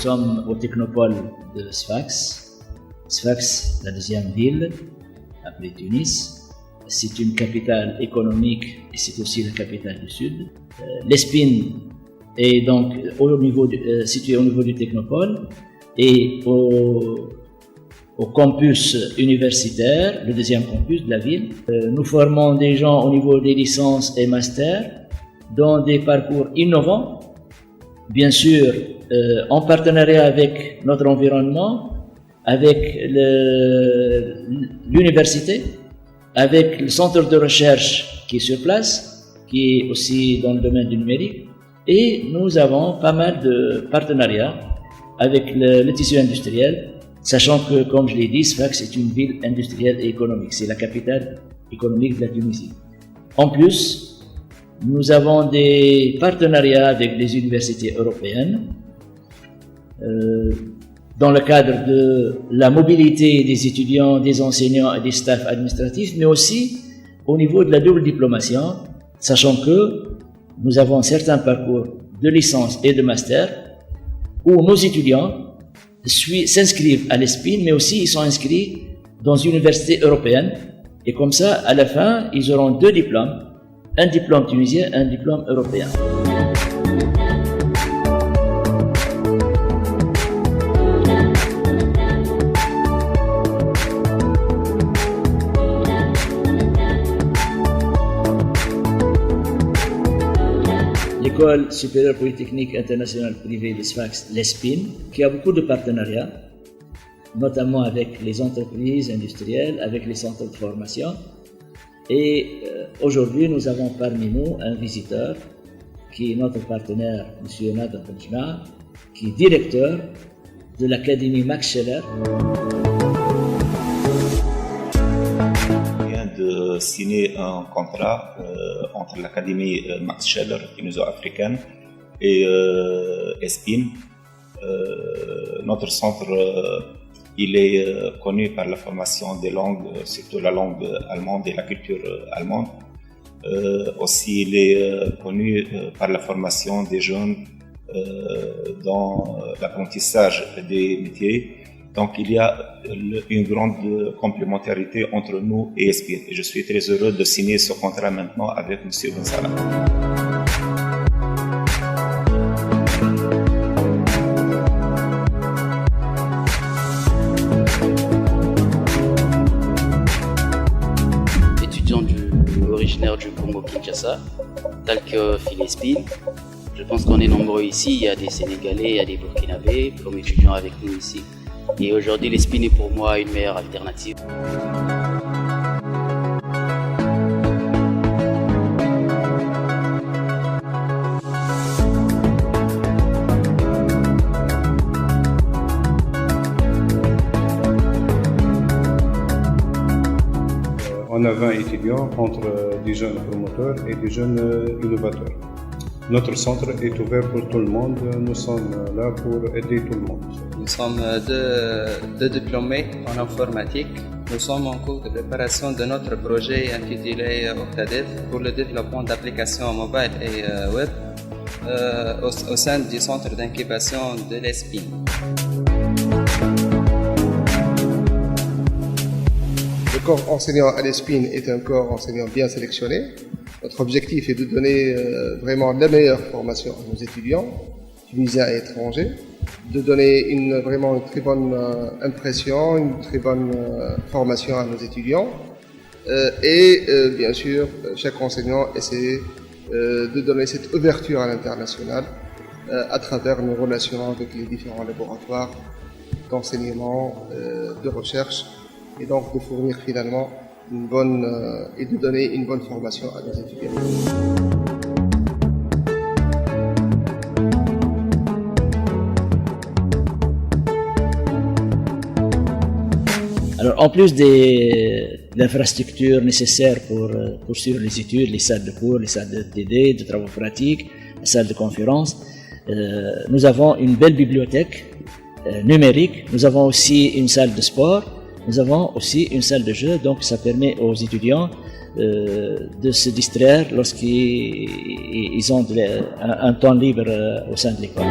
sommes au technopole de Sfax. Sfax, la deuxième ville, après Tunis. C'est une capitale économique et c'est aussi la capitale du Sud. L'Espine est donc située au niveau du technopole et au campus universitaire, le deuxième campus de la ville. Nous formons des gens au niveau des licences et masters dans des parcours innovants, bien sûr en partenariat avec notre environnement, avec l'université, avec le centre de recherche qui est sur place, qui est aussi dans le domaine du numérique, et nous avons pas mal de partenariats avec le tissu industriel, sachant que, comme je l'ai dit, Sfax est une ville industrielle et économique, c'est la capitale économique de la Tunisie. En plus, nous avons des partenariats avec les universités européennes, dans le cadre de la mobilité des étudiants, des enseignants et des staffs administratifs, mais aussi au niveau de la double diplomation, sachant que nous avons certains parcours de licence et de master où nos étudiants s'inscrivent à l'ESPIN, mais aussi ils sont inscrits dans une université européenne. Et comme ça, à la fin, ils auront 2 diplômes, un diplôme tunisien, un diplôme européen. L'École supérieure polytechnique internationale privée de Sfax, l'ESPIN, qui a beaucoup de partenariats, notamment avec les entreprises industrielles, avec les centres de formation. Et aujourd'hui, nous avons parmi nous un visiteur qui est notre partenaire, M. Nader Benjma, qui est directeur de l'Académie Max Scheller. De signer un contrat entre l'Académie Max Scheller tuniso-africaine et ESPIN. Notre centre il est connu par la formation des langues, surtout la langue allemande et la culture allemande. Aussi, il est connu par la formation des jeunes dans l'apprentissage des métiers. Donc, il y a une grande complémentarité entre nous et ESPIN. Et je suis très heureux de signer ce contrat maintenant avec M. Ben Salah. Étudiant originaire du Congo-Kinshasa, tel que Philespine. Je pense qu'on est nombreux ici. Il y a des Sénégalais, il y a des Burkinabés comme étudiants avec nous ici. Et aujourd'hui, l'ESPIN est pour moi une meilleure alternative. On a 20 étudiants entre des jeunes promoteurs et des jeunes innovateurs. Notre centre est ouvert pour tout le monde. Nous sommes là pour aider tout le monde. Nous sommes deux diplômés en informatique. Nous sommes en cours de préparation de notre projet intitulé Octadev pour le développement d'applications mobiles et web au sein du centre d'incubation de l'ESPIN. Le corps enseignant à l'ESPIN est un corps enseignant bien sélectionné. Notre objectif est de donner vraiment la meilleure formation à nos étudiants, tunisiens et étrangers, de donner vraiment une très bonne impression, une très bonne formation à nos étudiants. Et bien sûr, chaque enseignant essaie de donner cette ouverture à l'international à travers nos relations avec les différents laboratoires d'enseignement, de recherche, et donc de fournir finalement et de donner une bonne formation à nos étudiants. Alors, en plus de l'infrastructure nécessaire pour poursuivre les études, les salles de cours, les salles de TD, de travaux pratiques, les salles de conférences, nous avons une belle bibliothèque numérique. Nous avons aussi une salle de sport. Nous avons aussi une salle de jeu, donc ça permet aux étudiants de se distraire lorsqu'ils ont un temps libre au sein de l'école.